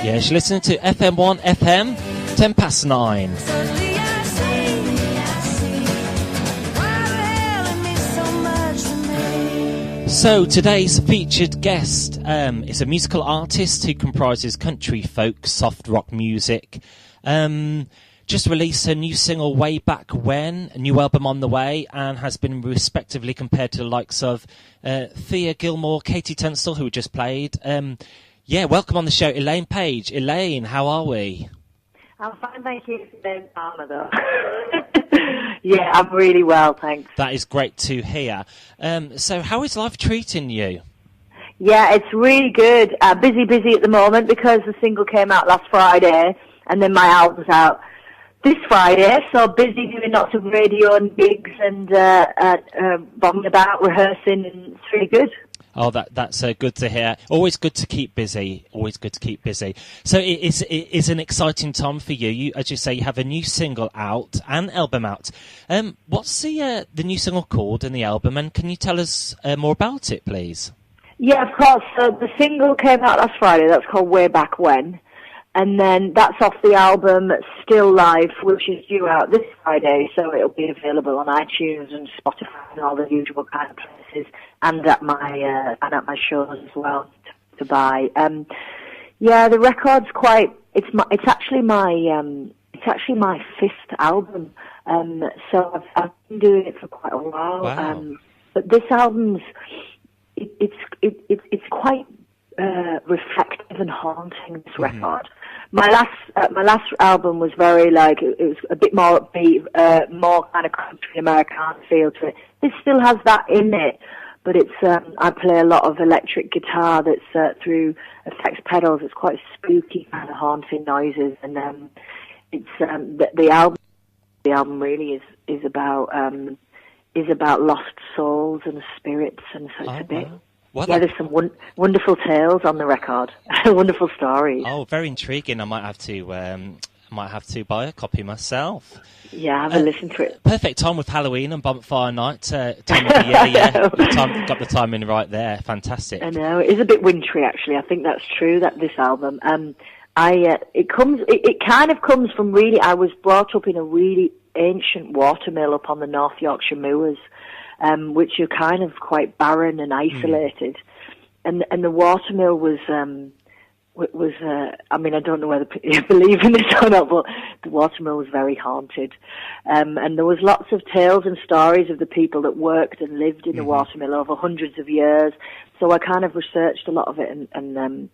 Yes, you're listening to FM1 FM, 10 past 9. So today's featured guest is a musical artist who comprises country, folk, soft rock music. Just released a new single way back when, a new album on the way, and has been respectively compared to the likes of Thea Gilmore, Katie Tunstall, who we just played. Welcome on the show, Elaine Page. Elaine, how are we? I'm fine, thank you. Elaine Palmer, though. Yeah, I'm really well, thanks. That is great to hear. So how is life treating you? Yeah, it's really good. Busy at the moment because the single came out last Friday and then my album's out this Friday, so busy doing lots of radio and gigs and bombing about, rehearsing, and it's really good. Oh, that's good to hear. Always good to keep busy. So it is an exciting time for you. You, as you say, you have a new single out, an album out. What's the new single called and the album, and can you tell us more about it, please? Yeah, of course. So the single came out last Friday. That's called Way Back When. And then that's off the album Still Life, which is due out this Friday, so it'll be available on iTunes and Spotify and all the usual kind of places, and at my shows as well to buy. The record's it's actually my fifth album. So I've been doing it for quite a while. Wow. But this album's it's quite reflective and haunting. This record. My last album was very it was a bit more upbeat, more kind of country Americana feel to it. This still has that in it, but it's I play a lot of electric guitar that's through effects pedals. It's quite spooky kind of haunting noises, and it's the album really is about lost souls and spirits, and so it's a bit. There's some wonderful tales on the record, wonderful stories. Oh, very intriguing. I might have to buy a copy myself. Yeah, have a listen to it. Perfect time with Halloween and Bonfire Night. Time of the year, yeah. Got the timing right there. Fantastic. I know, it is a bit wintry, actually. I think that's true, that this album. It kind of comes from really, I was brought up in a really ancient watermill up on the North Yorkshire moors, which are kind of quite barren and isolated. And the watermill was I mean, I don't know whether you believe in this or not, but the watermill was very haunted. And there was lots of tales and stories of the people that worked and lived in the watermill over hundreds of years. So I kind of researched a lot of it and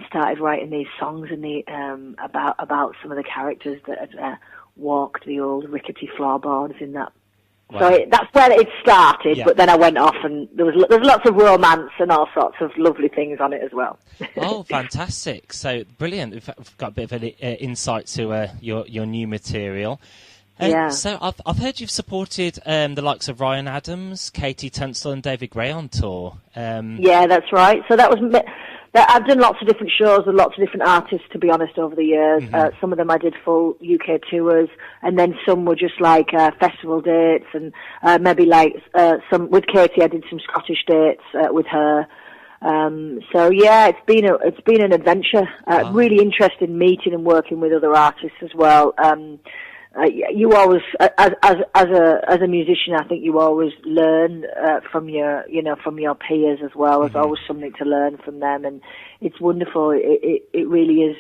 started writing these songs and about some of the characters that had walked the old rickety floorboards in that. Wow. So that's where it started, but then I went off and there's lots of romance and all sorts of lovely things on it as well. Oh, fantastic. So, brilliant. We've got a bit of an insight to your new material. So, I've heard you've supported the likes of Ryan Adams, Katie Tunstall and David Gray on tour. Yeah, that's right. So I've done lots of different shows with lots of different artists, to be honest, over the years. Some of them I did full UK tours, and then some were just festival dates, and maybe some with Katie I did some Scottish dates with her. So yeah, it's been an adventure. Really interested in meeting and working with other artists as well. You always, as a musician, I think you always learn from your peers as well. There's always something to learn from them, and it's wonderful. It really is.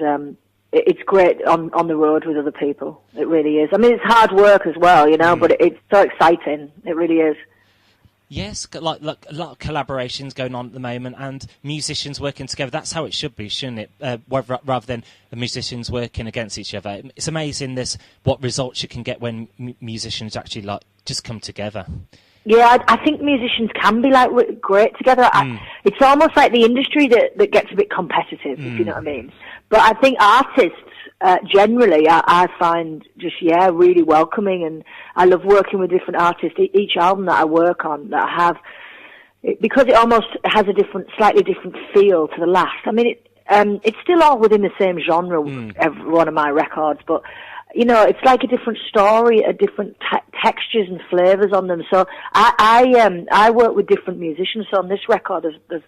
It's great on the road with other people. It really is. I mean, it's hard work as well, but it's so exciting. It really is. Yes, like a lot of collaborations going on at the moment, and musicians working together. That's how it should be, shouldn't it? Rather than the musicians working against each other. It's amazing what results you can get when musicians actually just come together. Yeah, I think musicians can be great together. It's almost like the industry that gets a bit competitive, if you know what I mean. But I think artists generally, I find just really welcoming, and I love working with different artists. Each album that I work on, that I have, because it almost has a slightly different feel to the last. I mean, it's still all within the same genre, every one of my records, but it's like a different story, a different textures and flavors on them. So I work with different musicians. So on this record, there's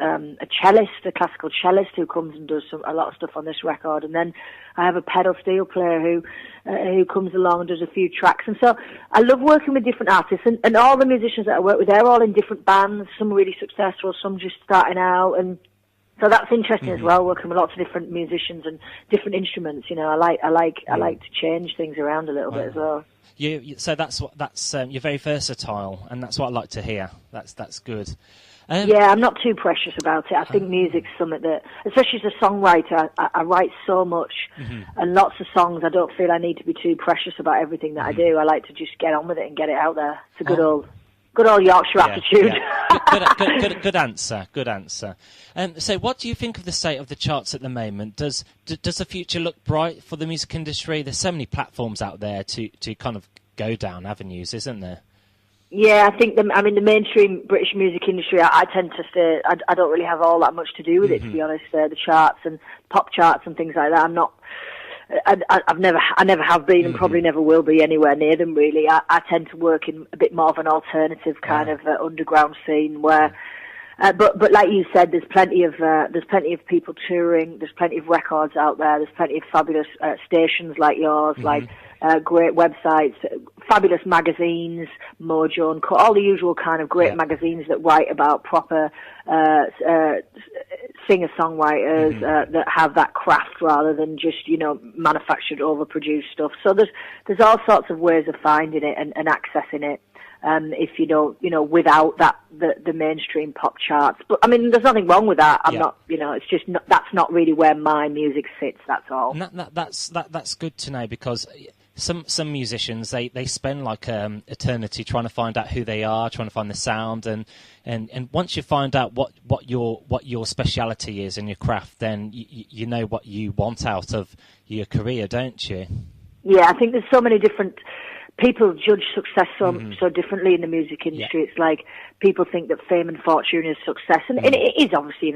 a cellist, a classical cellist who comes and does a lot of stuff on this record, and then I have a pedal steel player who comes along and does a few tracks. And so I love working with different artists, and all the musicians that I work with, they're all in different bands. Some really successful, some just starting out, and so that's interesting as well, working with lots of different musicians and different instruments. I like to change things around a little bit as well. So that's you're very versatile, and that's what I like to hear. That's good. Yeah, I'm not too precious about it. I think music's something that, especially as a songwriter, I write so much and lots of songs. I don't feel I need to be too precious about everything that I do. I like to just get on with it and get it out there. It's a good old Yorkshire attitude. Yeah. Good answer. Good answer. So, what do you think of the state of the charts at the moment? Does the future look bright for the music industry? There's so many platforms out there to kind of go down avenues, isn't there? Yeah, I think the mainstream British music industry, I tend to say I don't really have all that much to do with it, to be honest. The charts and pop charts and things like that, I'm not. I never have been and probably never will be anywhere near them, really. I tend to work in a bit more of an alternative kind of underground scene where, but like you said, there's plenty of people touring, there's plenty of records out there, there's plenty of fabulous stations like yours, like great websites, fabulous magazines, Mojo and all the usual kind of great magazines that write about proper singer-songwriters that have that craft rather than just, manufactured, overproduced stuff. So there's all sorts of ways of finding it and accessing it. If you don't, without the mainstream pop charts. But there's nothing wrong with that. I'm not, it's just that's not really where my music sits. That's all. And that's good to know, because some musicians they spend like eternity trying to find out who they are, trying to find the sound, and once you find out what your speciality is in your craft, then you know what you want out of your career, don't you? Yeah, I think there's so many different. People judge success so differently in the music industry. It's like people think that fame and fortune is success, and it is obviously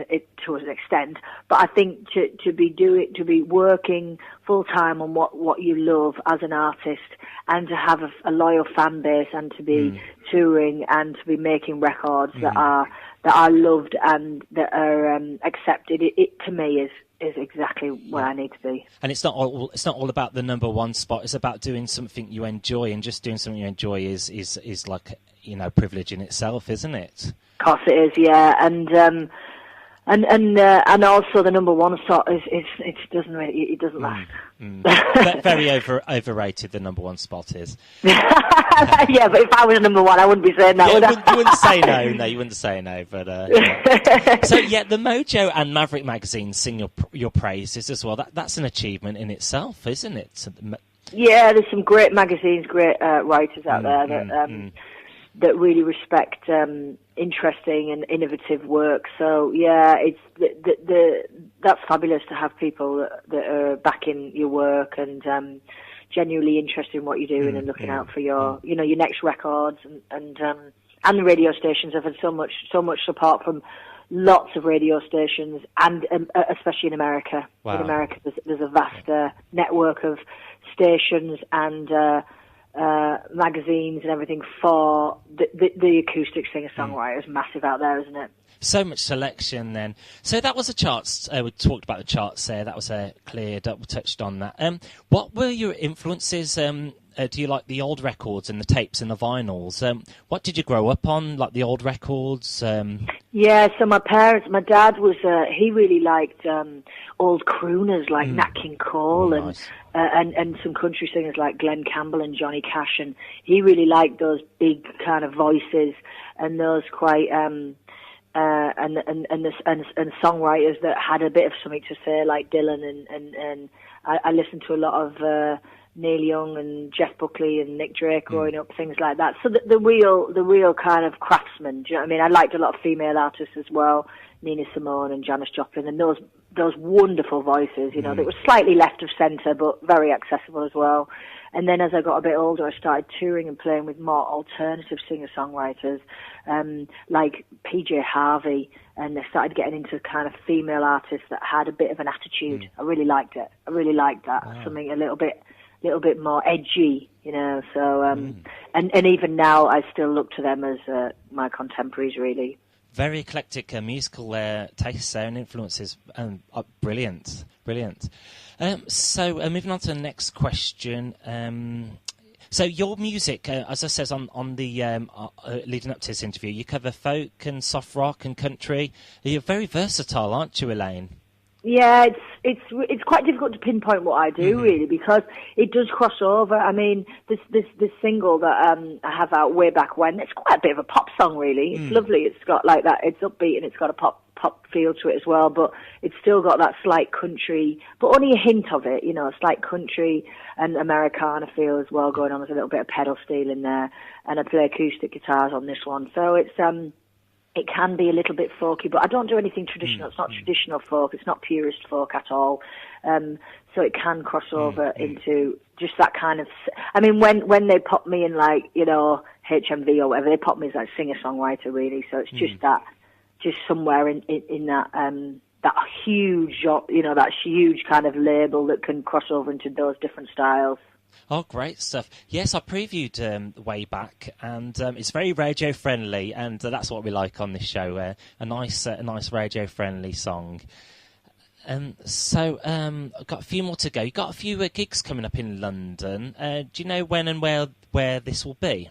to an extent. But I think to be working full time on what you love as an artist, and to have a loyal fan base, and to be touring, and to be making records that are loved and that are accepted, it to me is exactly where I need to be. And it's not all about the number one spot. It's about doing something you enjoy, and just doing something you enjoy is like privilege in itself, isn't it? Of course it is, yeah. And also the number one spot it doesn't last. Very overrated. The number one spot is. Yeah, but if I was number one, I wouldn't be saying that. Would I? You wouldn't say no. No, you wouldn't say no. But yeah. So the Mojo and Maverick magazines sing your praises as well. That's an achievement in itself, isn't it? Yeah, there's some great magazines, great writers out there that really respect interesting and innovative work. So yeah, it's that's fabulous to have people that are backing your work and genuinely interested in what you're doing and looking out for your your next records, and the radio stations have had so much support from lots of radio stations, and especially in America. Wow. In America, there's a vast network of stations and magazines and everything for the acoustic singer-songwriters. Massive out there, isn't it? So much selection then. So that was the charts. We talked about the charts there. That was clear. We touched on that. What were your influences? Do you like the old records and the tapes and the vinyls? What did you grow up on, like the old records? Yeah, so my dad was, he really liked old crooners like Nat King Cole and some country singers like Glenn Campbell and Johnny Cash, and he really liked those big kind of voices and those quite and songwriters that had a bit of something to say, like Dylan, and I listened to a lot of Neil Young and Jeff Buckley and Nick Drake growing up, things like that. So the real kind of craftsmen. Do you know what I mean? I liked a lot of female artists as well, Nina Simone and Janis Joplin, and those wonderful voices. That were slightly left of centre, but very accessible as well. And then as I got a bit older, I started touring and playing with more alternative singer-songwriters, like PJ Harvey, and I started getting into kind of female artists that had a bit of an attitude. I really liked it. I really liked that. Wow. Something a little bit little bit more edgy, So, and even now, I still look to them as my contemporaries, really. Very eclectic musical tastes there and influences. Brilliant. So moving on to the next question. So your music, as I says on the leading up to this interview, you cover folk and soft rock and country. You're very versatile, aren't you, Elaine? Yeah, it's quite difficult to pinpoint what I do really, because it does cross over. I mean, this single that I have out way back when, it's quite a bit of a pop song really. It's lovely. It's got like that. It's upbeat and it's got a pop feel to it as well. But it's still got that slight country, but only a hint of it. A slight country and Americana feel as well going on. There's a little bit of pedal steel in there, and I play acoustic guitars on this one. So it's it can be a little bit folky, but I don't do anything traditional. It's not traditional folk. It's not purist folk at all. So it can cross over into just that kind of... I mean, when they pop me in, like, HMV or whatever, they pop me as like singer-songwriter, really. So it's just that, just somewhere in that that huge, that huge kind of label that can cross over into those different styles. Oh, great stuff. Yes, I previewed Way Back, and it's very radio-friendly, and that's what we like on this show, a nice radio-friendly song. So I've got a few more to go. You've got a few gigs coming up in London. Do you know when and where this will be?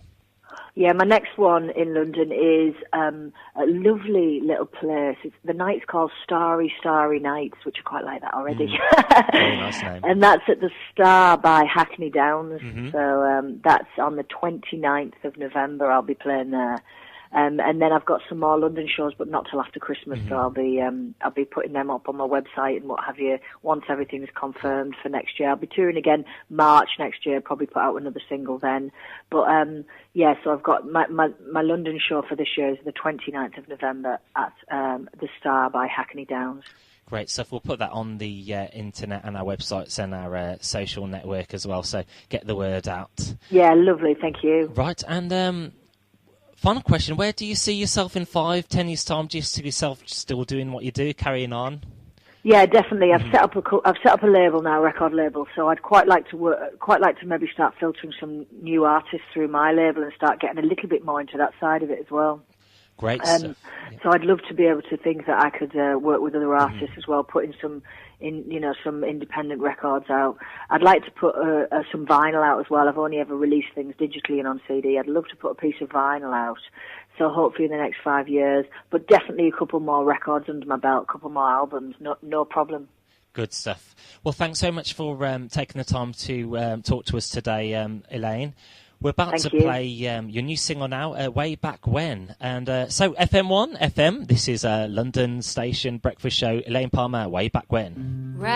Yeah, my next one in London is a lovely little place. The night's called Starry Nights, which I quite like that already. Very nice name. And that's at the Star by Hackney Downs. So that's on the 29th of November. I'll be playing there. And then I've got some more London shows, but not till after Christmas. So I'll be putting them up on my website and what have you once everything's confirmed for next year. I'll be touring again March next year. Probably put out another single then. But yeah, so I've got my London show for this year is the 29th of November at the Star by Hackney Downs. Great stuff. We'll put that on the internet and our websites and our social network as well. So get the word out. Yeah, lovely. Thank you. Right, and. Final question, where do you see yourself in 5-10 years' time? Do you see yourself still doing what you do, carrying on? Yeah, definitely. I've set up a label now, a record label, so I'd quite like to maybe start filtering some new artists through my label and start getting a little bit more into that side of it as well. Great stuff. Yeah. So I'd love to be able to think that I could work with other artists as well, putting some independent records out. I'd like to put some vinyl out as well. I've only ever released things digitally and on CD. I'd love to put a piece of vinyl out. So hopefully in the next 5 years, but definitely a couple more records under my belt, a couple more albums, no problem. Good stuff. Well, thanks so much for taking the time to talk to us today, Elaine. We're about to play your new single now, Way Back When. And so FM1, FM, this is a London station breakfast show, Elaine Palmer, Way Back When.